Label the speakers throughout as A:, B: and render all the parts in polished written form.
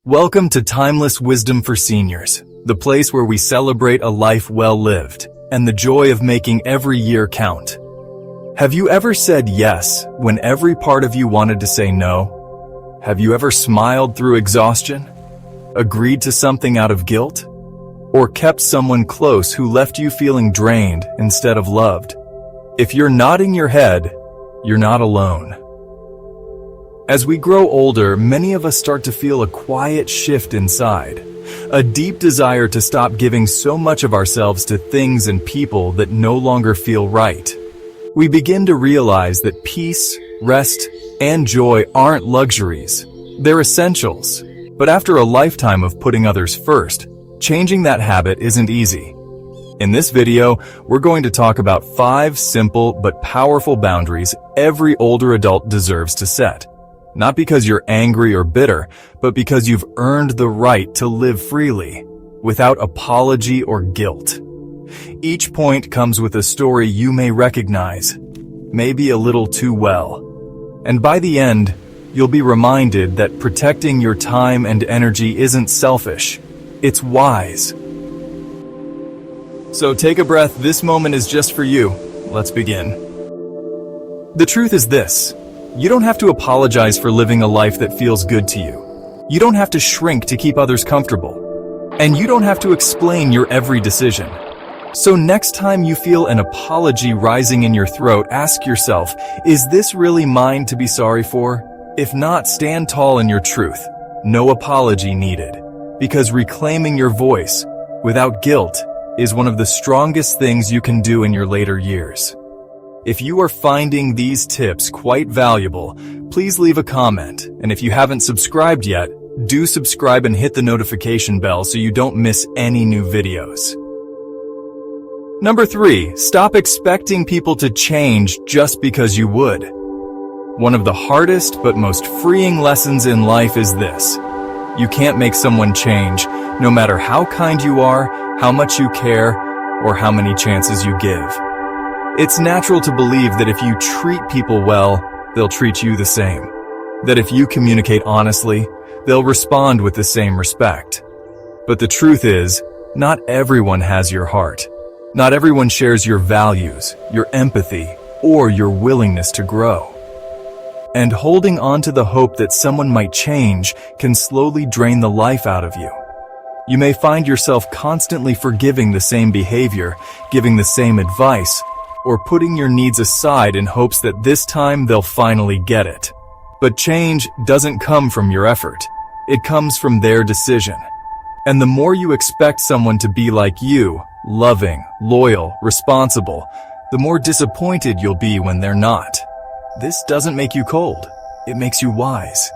A: Welcome to Timeless Wisdom for Seniors, the place where we celebrate a life well lived and the joy of making every year count. Have you ever said yes when every part of you wanted to say no? Have you ever smiled through exhaustion? Agreed to something out of guilt? Or kept someone close who left you feeling drained instead of loved? If you're nodding your head, you're not alone. As we grow older, many of us start to feel a quiet shift inside, a deep desire to stop giving so much of ourselves to things and people that no longer feel right. We begin to realize that peace, rest, and joy aren't luxuries. They're essentials. But after a lifetime of putting others first, changing that habit isn't easy. In this video, we're going to talk about 5 simple but powerful boundaries every older adult deserves to set. Not because you're angry or bitter, but because you've earned the right to live freely, without apology or guilt. Each point comes with a story you may recognize, maybe a little too well. And by the end, you'll be reminded that protecting your time and energy isn't selfish, it's wise. So take a breath, this moment is just for you. Let's begin. The truth is this. You don't have to apologize for living a life that feels good to you. You don't have to shrink to keep others comfortable. And you don't have to explain your every decision. So next time you feel an apology rising in your throat, ask yourself, is this really mine to be sorry for? If not, stand tall in your truth. No apology needed. Because reclaiming your voice, without guilt, is one of the strongest things you can do in your later years. If you are finding these tips quite valuable, please leave a comment. And if you haven't subscribed yet, do subscribe and hit the notification bell so you don't miss any new videos. Number 3, stop expecting people to change just because you would. One of the hardest but most freeing lessons in life is this. You can't make someone change, no matter how kind you are, how much you care, or how many chances you give. It's natural to believe that if you treat people well, they'll treat you the same. That if you communicate honestly, they'll respond with the same respect. But the truth is, not everyone has your heart. Not everyone shares your values, your empathy, or your willingness to grow. And holding on to the hope that someone might change can slowly drain the life out of you. You may find yourself constantly forgiving the same behavior, giving the same advice, or putting your needs aside in hopes that this time they'll finally get it. But change doesn't come from your effort. It comes from their decision. And the more you expect someone to be like you, loving, loyal, responsible, the more disappointed you'll be when they're not. This doesn't make you cold. It makes you wise.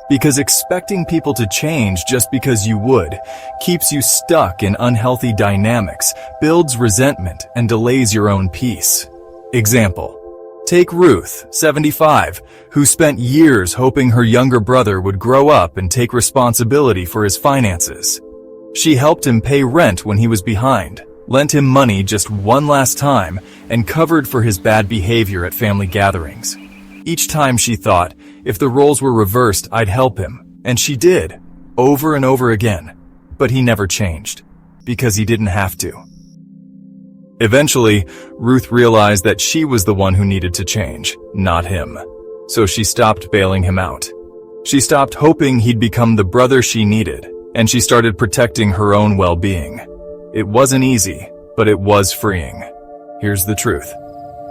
A: Because expecting people to change just because you would keeps you stuck in unhealthy dynamics, builds resentment, and delays your own peace. Example. Take Ruth, 75, who spent years hoping her younger brother would grow up and take responsibility for his finances. She helped him pay rent when he was behind, lent him money just one last time, and covered for his bad behavior at family gatherings. Each time she thought, if the roles were reversed, I'd help him. And she did, over and over again. But he never changed, because he didn't have to. Eventually, Ruth realized that she was the one who needed to change, not him. So she stopped bailing him out. She stopped hoping he'd become the brother she needed, and she started protecting her own well-being. It wasn't easy, but it was freeing. Here's the truth.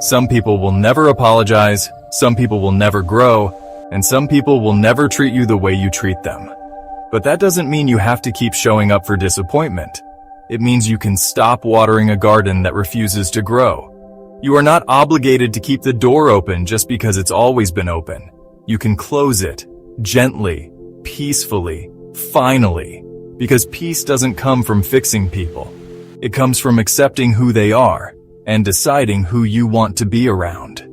A: Some people will never apologize, some people will never grow, and some people will never treat you the way you treat them. But that doesn't mean you have to keep showing up for disappointment. It means you can stop watering a garden that refuses to grow. You are not obligated to keep the door open just because it's always been open. You can close it, gently, peacefully, finally, because peace doesn't come from fixing people. It comes from accepting who they are and deciding who you want to be around.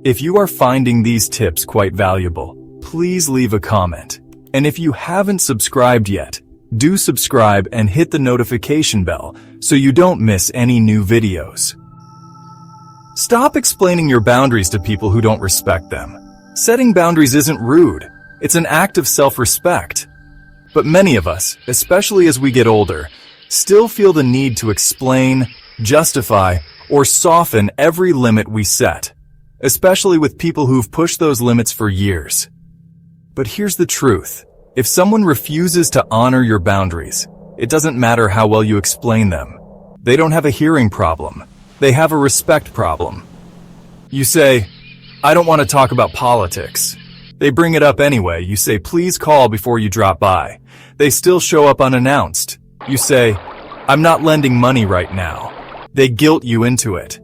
A: If you are finding these tips quite valuable, please leave a comment. And if you haven't subscribed yet, do subscribe and hit the notification bell so you don't miss any new videos. Stop explaining your boundaries to people who don't respect them. Setting boundaries isn't rude. It's an act of self-respect. But many of us, especially as we get older, still feel the need to explain, justify, or soften every limit we set, especially with people who've pushed those limits for years. But here's the truth. If someone refuses to honor your boundaries, it doesn't matter how well you explain them. They don't have a hearing problem. They have a respect problem. You say, "I don't want to talk about politics." They bring it up anyway. You say, "Please call before you drop by." They still show up unannounced. You say, "I'm not lending money right now." They guilt you into it.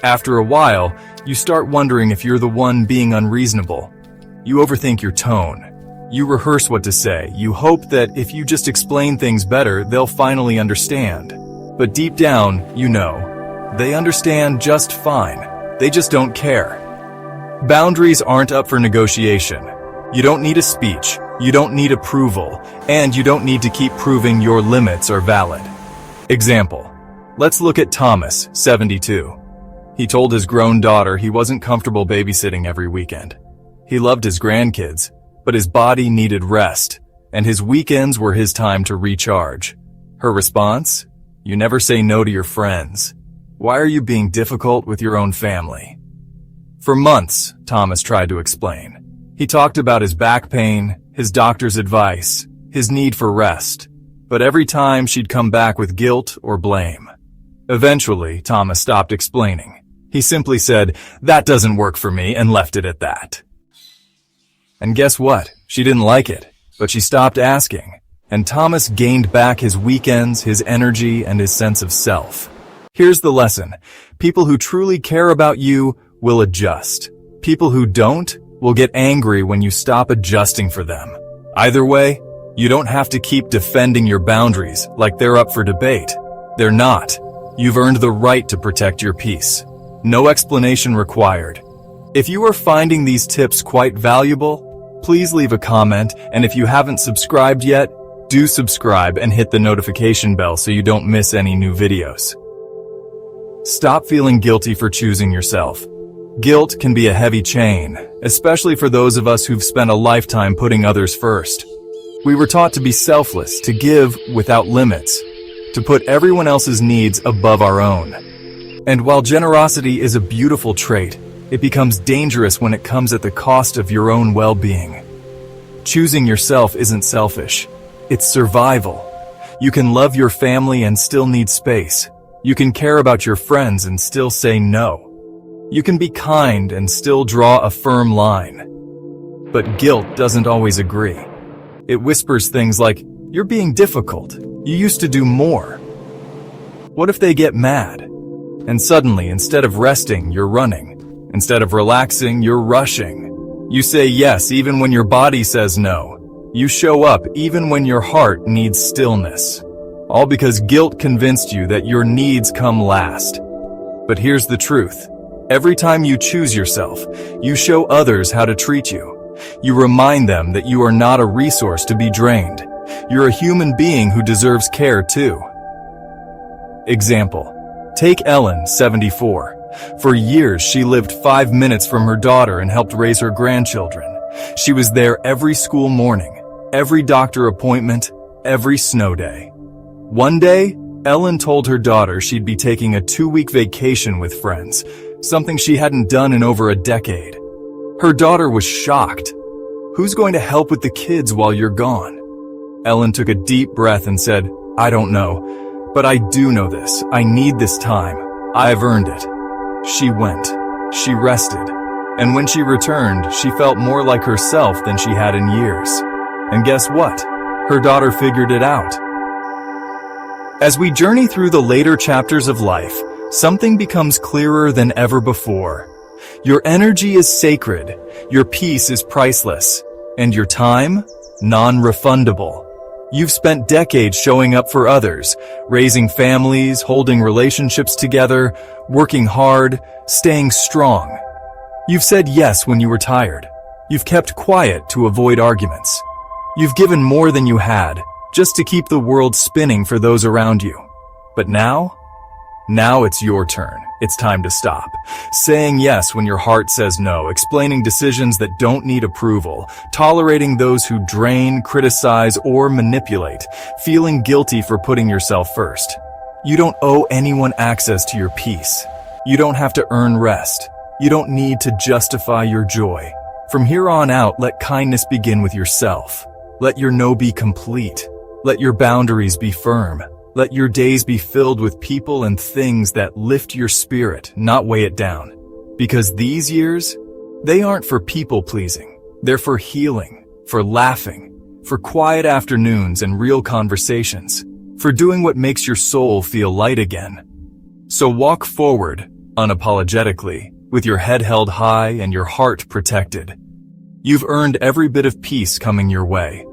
A: After a while, you start wondering if you're the one being unreasonable. You overthink your tone. You rehearse what to say. You hope that if you just explain things better, they'll finally understand. But deep down, you know, they understand just fine. They just don't care. Boundaries aren't up for negotiation. You don't need a speech. You don't need approval. And you don't need to keep proving your limits are valid. Example. Let's look at Thomas, 72. He told his grown daughter he wasn't comfortable babysitting every weekend. He loved his grandkids, but his body needed rest, and his weekends were his time to recharge. Her response? You never say no to your friends. Why are you being difficult with your own family? For months, Thomas tried to explain. He talked about his back pain, his doctor's advice, his need for rest, but every time she'd come back with guilt or blame. Eventually, Thomas stopped explaining. He simply said, "That doesn't work for me," and left it at that. And guess what? She didn't like it, but she stopped asking. And Thomas gained back his weekends, his energy, and his sense of self. Here's the lesson. People who truly care about you will adjust. People who don't will get angry when you stop adjusting for them. Either way, you don't have to keep defending your boundaries like they're up for debate. They're not. You've earned the right to protect your peace. No explanation required. If you are finding these tips quite valuable, please leave a comment, and if you haven't subscribed yet, do subscribe and hit the notification bell so you don't miss any new videos. Stop feeling guilty for choosing yourself. Guilt can be a heavy chain, especially for those of us who've spent a lifetime putting others first. We were taught to be selfless, to give without limits, to put everyone else's needs above our own. And while generosity is a beautiful trait, it becomes dangerous when it comes at the cost of your own well-being. Choosing yourself isn't selfish. It's survival. You can love your family and still need space. You can care about your friends and still say no. You can be kind and still draw a firm line. But guilt doesn't always agree. It whispers things like, "You're being difficult. You used to do more." What if they get mad? And suddenly, instead of resting, you're running. Instead of relaxing, you're rushing. You say yes even when your body says no. You show up even when your heart needs stillness. All because guilt convinced you that your needs come last. But here's the truth. Every time you choose yourself, you show others how to treat you. You remind them that you are not a resource to be drained. You're a human being who deserves care too. Example. Take Ellen, 74. For years, she lived 5 minutes from her daughter and helped raise her grandchildren. She was there every school morning, every doctor appointment, every snow day. One day, Ellen told her daughter she'd be taking a 2-week vacation with friends, something she hadn't done in over a decade. Her daughter was shocked. "Who's going to help with the kids while you're gone?" Ellen took a deep breath and said, "I don't know, but I do know this. I need this time. I've earned it." She went. She rested. And when she returned, she felt more like herself than she had in years. And guess what? Her daughter figured it out. As we journey through the later chapters of life, something becomes clearer than ever before. Your energy is sacred, your peace is priceless, and your time, non-refundable. You've spent decades showing up for others, raising families, holding relationships together, working hard, staying strong. You've said yes when you were tired. You've kept quiet to avoid arguments. You've given more than you had, just to keep the world spinning for those around you. But now, Now it's your turn. It's time to stop. Saying yes when your heart says no, explaining decisions that don't need approval, tolerating those who drain, criticize, or manipulate, feeling guilty for putting yourself first. You don't owe anyone access to your peace. You don't have to earn rest. You don't need to justify your joy. From here on out, let kindness begin with yourself. Let your no be complete. Let your boundaries be firm. Let your days be filled with people and things that lift your spirit, not weigh it down. Because these years, they aren't for people-pleasing. They're for healing, for laughing, for quiet afternoons and real conversations, for doing what makes your soul feel light again. So walk forward, unapologetically, with your head held high and your heart protected. You've earned every bit of peace coming your way.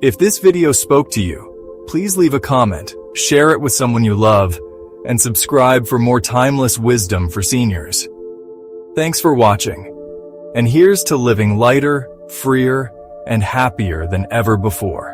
A: If this video spoke to you, please leave a comment, share it with someone you love, and subscribe for more timeless wisdom for seniors. Thanks for watching. And here's to living lighter, freer, and happier than ever before.